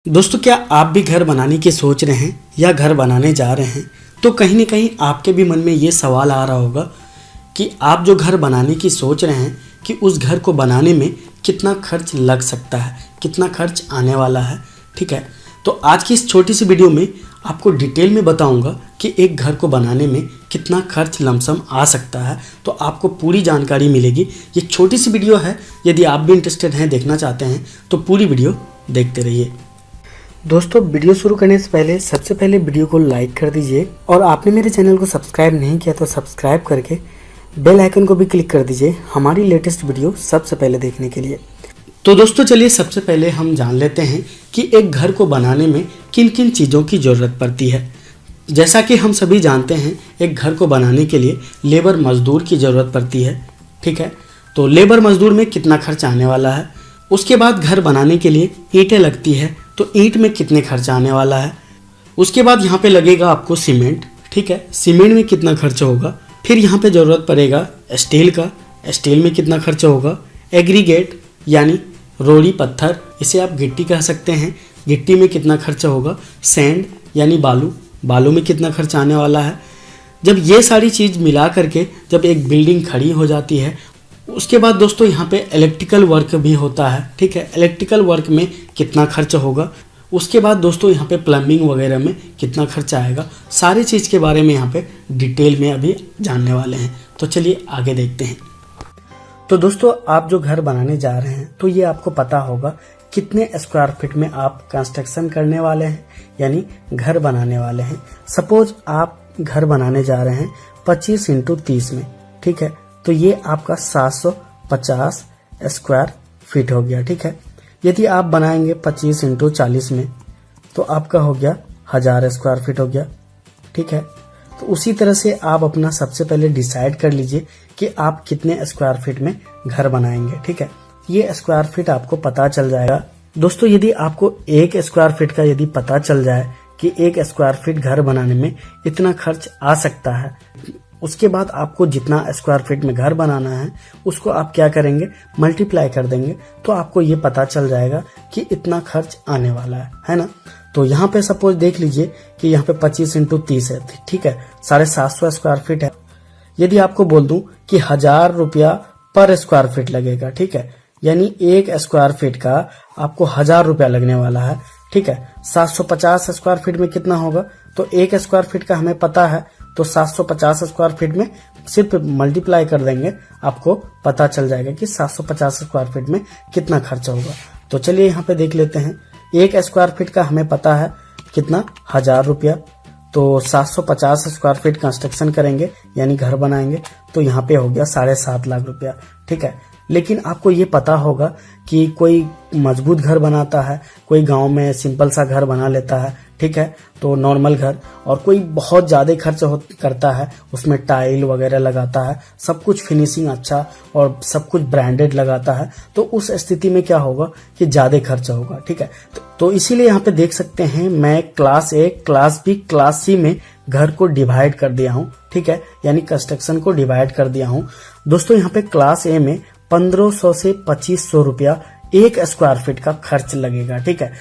दोस्तों, क्या आप भी घर बनाने की सोच रहे हैं या घर बनाने जा रहे हैं? तो कहीं ना कहीं आपके भी मन में ये सवाल आ रहा होगा कि आप जो घर बनाने की सोच रहे हैं कि उस घर को बनाने में कितना खर्च लग सकता है, कितना खर्च आने वाला है। ठीक है, तो आज की इस छोटी सी वीडियो में आपको डिटेल में बताऊंगा कि एक घर को बनाने में कितना खर्च लमसम आ सकता है। तो आपको पूरी जानकारी मिलेगी। ये छोटी सी वीडियो है, यदि आप भी इंटरेस्टेड हैं, देखना चाहते हैं तो पूरी वीडियो देखते रहिए। दोस्तों, वीडियो शुरू करने से पहले सबसे पहले वीडियो को लाइक कर दीजिए और आपने मेरे चैनल को सब्सक्राइब नहीं किया तो सब्सक्राइब करके बेल आइकन को भी क्लिक कर दीजिए हमारी लेटेस्ट वीडियो सबसे पहले देखने के लिए। तो दोस्तों, चलिए सबसे पहले हम जान लेते हैं कि एक घर को बनाने में किन किन चीज़ों की ज़रूरत पड़ती है। जैसा कि हम सभी जानते हैं, एक घर को बनाने के लिए लेबर मजदूर की ज़रूरत पड़ती है। ठीक है, तो लेबर मजदूर में कितना खर्च आने वाला है। उसके बाद घर बनाने के लिए ईंटें लगती है, तो ईंट में कितने खर्च आने वाला है। उसके बाद यहाँ पे लगेगा आपको सीमेंट। ठीक है, सीमेंट में कितना खर्च होगा। फिर यहाँ पे ज़रूरत पड़ेगा स्टील का, स्टील में कितना खर्च होगा। एग्रीगेट यानी रोड़ी पत्थर, इसे आप गिट्टी कह सकते हैं, गिट्टी में कितना खर्च होगा। सैंड यानी बालू, बालू में कितना खर्च आने वाला है। जब ये सारी चीज़ मिला करके जब एक बिल्डिंग खड़ी हो जाती है, उसके बाद दोस्तों यहाँ पे इलेक्ट्रिकल वर्क भी होता है। ठीक है, इलेक्ट्रिकल वर्क में कितना खर्च होगा। उसके बाद दोस्तों यहाँ पे प्लम्बिंग वगैरह में कितना खर्च आएगा। सारी चीज़ के बारे में यहाँ पे डिटेल में अभी जानने वाले हैं। तो चलिए आगे देखते हैं। तो दोस्तों, आप जो घर बनाने जा रहे हैं तो ये आपको पता होगा कितने स्क्वायर फीट में आप कंस्ट्रक्शन करने वाले हैं, यानी घर बनाने वाले हैं। सपोज आप घर बनाने जा रहे हैं 25x30 में। ठीक है, तो ये आपका 750 स्क्वायर फीट हो गया। ठीक है, यदि आप बनाएंगे 25x40 में तो आपका हो गया 1000 स्क्वायर फीट हो गया। ठीक है, तो उसी तरह से आप अपना सबसे पहले डिसाइड कर लीजिए कि आप कितने स्क्वायर फीट में घर बनाएंगे। ठीक है, ये स्क्वायर फीट आपको पता चल जाएगा। दोस्तों, यदि आपको 1 स्क्वायर फीट का यदि पता चल जाए कि 1 स्क्वायर फीट घर बनाने में इतना खर्च आ सकता है, उसके बाद आपको जितना स्क्वायर फीट में घर बनाना है उसको आप क्या करेंगे, मल्टीप्लाई कर देंगे, तो आपको ये पता चल जाएगा कि इतना खर्च आने वाला है ना। तो यहाँ पे सपोज देख लीजिए कि यहाँ पे 25x30 है। ठीक है, 750 स्क्वायर फीट है। यदि आपको बोल दूं कि 1000 रुपया पर स्क्वायर फीट लगेगा। ठीक है, यानी 1 स्क्वायर फीट का आपको 1000 रुपया लगने वाला है। ठीक है, 750 स्क्वायर फीट में कितना होगा, तो 1 स्क्वायर फीट का हमें पता है, तो 750 स्क्वायर फीट में सिर्फ मल्टीप्लाई कर देंगे, आपको पता चल जाएगा कि 750 स्क्वायर फीट में कितना खर्चा होगा। तो चलिए यहाँ पे देख लेते हैं। 1 स्क्वायर फीट का हमें पता है कितना, 1000 रुपया। तो 750 स्क्वायर फीट कंस्ट्रक्शन करेंगे यानी घर बनाएंगे, तो यहाँ पे हो गया 7.5 लाख रुपया। ठीक है, लेकिन आपको ये पता होगा कि कोई मजबूत घर बनाता है, कोई गांव में सिंपल सा घर बना लेता है। ठीक है, तो नॉर्मल घर, और कोई बहुत ज़्यादा खर्च करता है, उसमें टाइल वगैरह लगाता है, सब कुछ फिनिशिंग अच्छा और सब कुछ ब्रांडेड लगाता है, तो उस स्थिति में क्या होगा कि ज़्यादा खर्च होगा। ठीक है, तो इसीलिए यहाँ पे देख सकते हैं मैं class A, class B, class C में घर को डिवाइड कर दिया हूँ। ठीक है, यानी कंस्ट्रक्शन को डिवाइड कर दिया हूँ। दोस्तों, यहाँ पे क्लास ए में 1500 से 2500 रुपया 1 स्क्वायर फीट का खर्च लगेगा। ठीक है,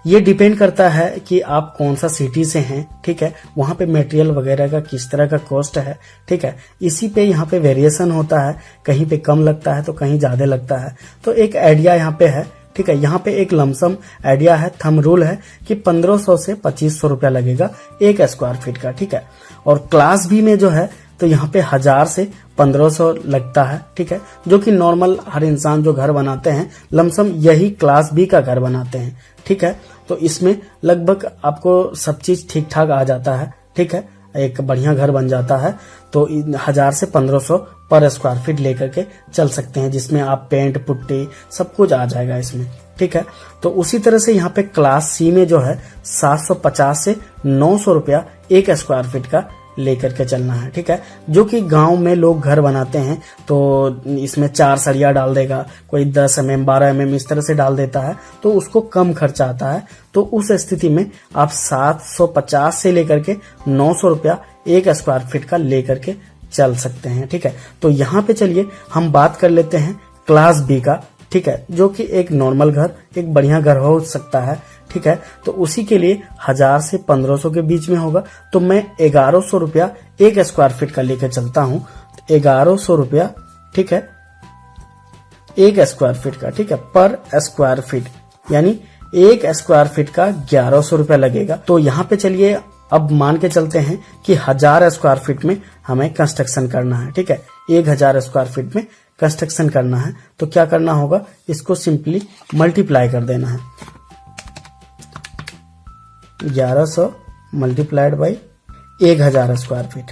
ये डिपेंड करता है कि आप कौन सा सिटी से हैं। ठीक है, वहाँ पे मटेरियल वगैरह का किस तरह का कॉस्ट है। ठीक है, इसी पे यहाँ पे वेरिएशन होता है, कहीं पे कम लगता है तो कहीं ज्यादा लगता है। तो एक आइडिया यहाँ पे है। ठीक है, यहाँ पे एक लमसम आइडिया है, थंब रूल है कि 1500 से 2500 रुपया लगेगा 1 स्क्वायर फीट का। ठीक है, और क्लास बी में जो है तो यहाँ पे 1000 से 1500 लगता है। ठीक है, जो कि नॉर्मल हर इंसान जो घर बनाते हैं लमसम यही क्लास बी का घर बनाते हैं। ठीक है, तो इसमें लगभग आपको सब चीज ठीक ठाक आ जाता है। ठीक है, एक बढ़िया घर बन जाता है। तो 1000 से 1500 पर स्क्वायर फीट लेकर के चल सकते हैं, जिसमें आप पेंट पुट्टी सब कुछ आ जाएगा इसमें। ठीक है, तो उसी तरह से यहाँ पे क्लास सी में जो है 750 से 900 रुपया 1 स्क्वायर फीट का लेकर के चलना है। ठीक है, जो कि गांव में लोग घर बनाते हैं तो इसमें 4 सरिया डाल देगा, कोई 10 mm 12 mm इस तरह से डाल देता है, तो उसको कम खर्चा आता है। तो उस स्थिति में आप 750 से लेकर के 900 रुपया 1 स्क्वायर फीट का लेकर के चल सकते हैं। ठीक है, तो यहाँ पे चलिए हम बात कर लेते हैं क्लास बी का। ठीक है, जो कि एक नॉर्मल घर, एक बढ़िया घर हो सकता है। ठीक है। तो उसी के लिए 1000 से 1500 के बीच में होगा। तो मैं 1100 रुपया 1 स्क्वायर फीट का लेकर चलता हूं। 1100 रुपया, ठीक है, 1 स्क्वायर फीट का, ठीक है, पर स्क्वायर फीट, यानी 1 स्क्वायर फीट का 1100 रुपया लगेगा। तो यहाँ पे चलिए अब मान के चलते हैं कि 1000 स्क्वायर फीट में हमें कंस्ट्रक्शन करना है, ठीक है, 1000 स्क्वायर फीट में कंस्ट्रक्शन करना है। तो क्या करना होगा, इसको सिंपली मल्टीप्लाई कर देना है। 1100 मल्टीप्लाइड बाई 1000 स्क्वायर फीट,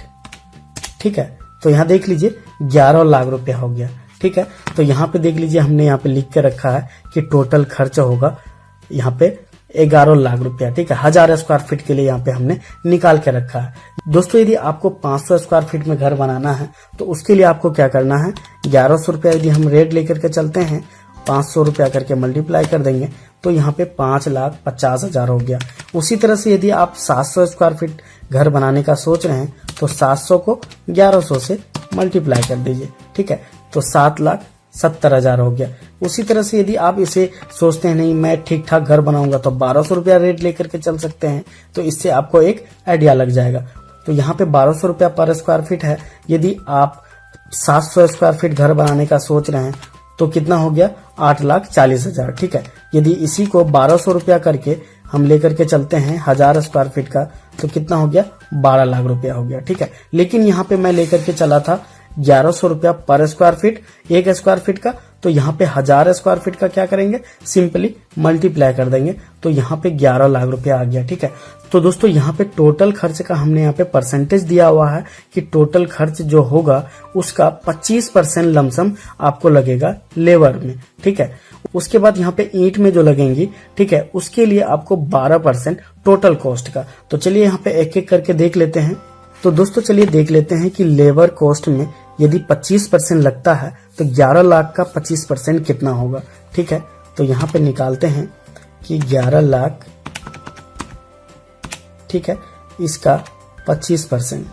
ठीक है। तो यहाँ देख लीजिए 11 लाख रुपया हो गया, ठीक है। तो यहाँ पे देख लीजिए हमने यहाँ पे लिख के रखा है कि टोटल खर्च होगा यहाँ पे 11 लाख रुपया, ठीक है, 1000 स्क्वायर फीट के लिए यहाँ पे हमने निकाल के रखा है। दोस्तों यदि आपको 500 स्क्वायर फीट में घर बनाना है तो उसके लिए आपको क्या करना है, 1100 रुपया यदि हम रेट लेकर के चलते हैं, 500 रुपया करके मल्टीप्लाई कर देंगे तो यहाँ पे 5,50,000 हो गया। उसी तरह से यदि आप 700 स्क्वायर फीट घर बनाने का सोच रहे हैं तो 700 को 1100 से मल्टीप्लाई कर दीजिए, ठीक है, तो 7,70,000 हो गया। उसी तरह से यदि आप इसे सोचते हैं नहीं मैं ठीक ठाक घर बनाऊंगा तो 1200 रुपया रेट लेकर के चल सकते हैं। तो इससे आपको एक आइडिया लग जाएगा। तो यहाँ पे 1200 रुपया पर स्क्वायर फीट है। यदि आप 700 स्क्वायर फीट घर बनाने का सोच रहे हैं तो कितना हो गया, 8,40,000, ठीक है। यदि इसी को 1200 रुपया करके हम लेकर के चलते हैं 1000 स्क्वायर फीट का तो कितना हो गया, 12 लाख रुपया हो गया, ठीक है। लेकिन यहाँ पे मैं लेकर के चला था 1100 रुपया पर स्क्वायर फीट 1 स्क्वायर फीट का। तो यहाँ पे 1000 स्क्वायर फीट का क्या करेंगे, सिंपली मल्टीप्लाई कर देंगे तो यहाँ पे 11 लाख रुपया आ गया, ठीक है। तो दोस्तों यहाँ पे टोटल खर्च का हमने यहाँ पे परसेंटेज दिया हुआ है कि टोटल खर्च जो होगा उसका 25% लमसम आपको लगेगा लेबर में, ठीक है। उसके बाद यहाँ पे ईंट में जो लगेंगी, ठीक है, उसके लिए आपको 12% टोटल कॉस्ट का। तो चलिए यहाँ पे एक एक करके देख लेते हैं। तो दोस्तों चलिए देख लेते हैं कि लेबर कॉस्ट में यदि 25% लगता है तो 11 लाख का 25% कितना होगा, ठीक है। तो यहाँ पे निकालते हैं कि 11 लाख, ठीक है, इसका 25%,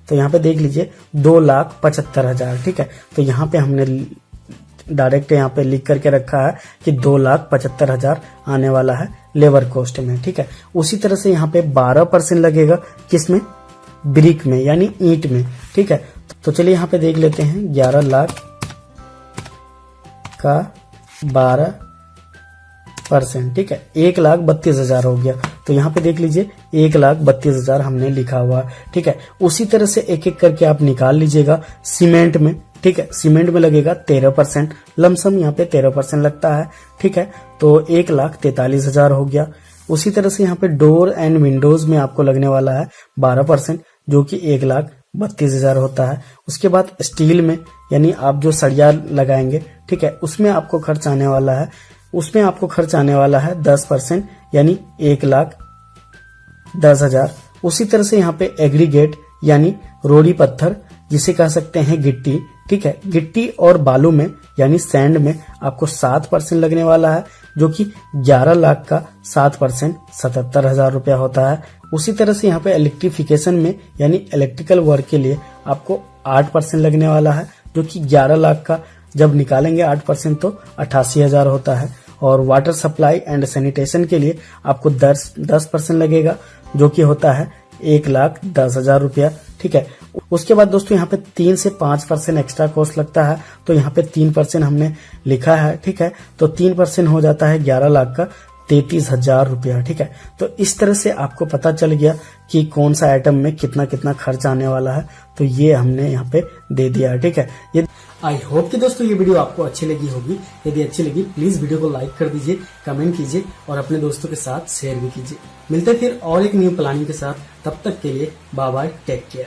तो यहाँ पे देख लीजिए 2,75,000, ठीक है। तो यहाँ पे हमने डायरेक्ट यहाँ पे लिख करके रखा है कि 2,75,000 आने वाला है लेबर कॉस्ट में, ठीक है। उसी तरह से यहाँ पे 12% लगेगा किसमें, ब्रिक में, यानी ईंट में, ठीक है। तो चलिए यहाँ पे देख लेते हैं 11 लाख का 12%, ठीक है, 1,32,000 हो गया। तो यहाँ पे देख लीजिए 1,32,000 हमने लिखा हुआ, ठीक है। उसी तरह से एक एक करके आप निकाल लीजिएगा। सीमेंट में, ठीक है, सीमेंट में लगेगा 13%, लमसम यहाँ पे 13% लगता है, ठीक है। तो 1,43,000 हो गया। उसी तरह से यहाँ पे डोर एंड विंडोज में आपको लगने वाला है 12%, जो कि 1,32,000 होता है। उसके बाद स्टील में, यानी आप जो सरिया लगाएंगे, ठीक है, उसमें आपको खर्च आने वाला है 10%, यानी 1,10,000। उसी तरह से यहाँ पे एग्रीगेट यानी रोड़ी पत्थर, जिसे कह सकते हैं गिट्टी, ठीक है, गिट्टी और बालू में यानी सैंड में आपको 7% लगने वाला है, जो कि 11 लाख का 7% 77,000 रुपया होता है। उसी तरह से यहाँ पे इलेक्ट्रिफिकेशन में यानी इलेक्ट्रिकल वर्क के लिए आपको 8% लगने वाला है, जो कि 11 लाख का जब निकालेंगे 8% तो 88,000 होता है। और वाटर सप्लाई एंड सैनिटेशन के लिए आपको 10% लगेगा, जो कि होता है 1,10,000 रुपया, ठीक है। उसके बाद दोस्तों यहाँ पे 3 से 5% एक्स्ट्रा कॉस्ट लगता है, तो यहाँ पे 3% हमने लिखा है, ठीक है। तो 3% हो जाता है 11 लाख का 33,000 रुपया, ठीक है। तो इस तरह से आपको पता चल गया कि कौन सा आइटम में कितना कितना खर्च आने वाला है। तो ये हमने यहाँ पे दे दिया है, ठीक है। ये आई होप कि दोस्तों ये वीडियो आपको अच्छी लगी होगी। यदि अच्छी लगी प्लीज वीडियो को लाइक कर दीजिए, कमेंट कीजिए और अपने दोस्तों के साथ शेयर भी कीजिए। मिलते फिर और एक न्यू प्लानिंग के साथ, तब तक के लिए बाय बाय, टेक केयर।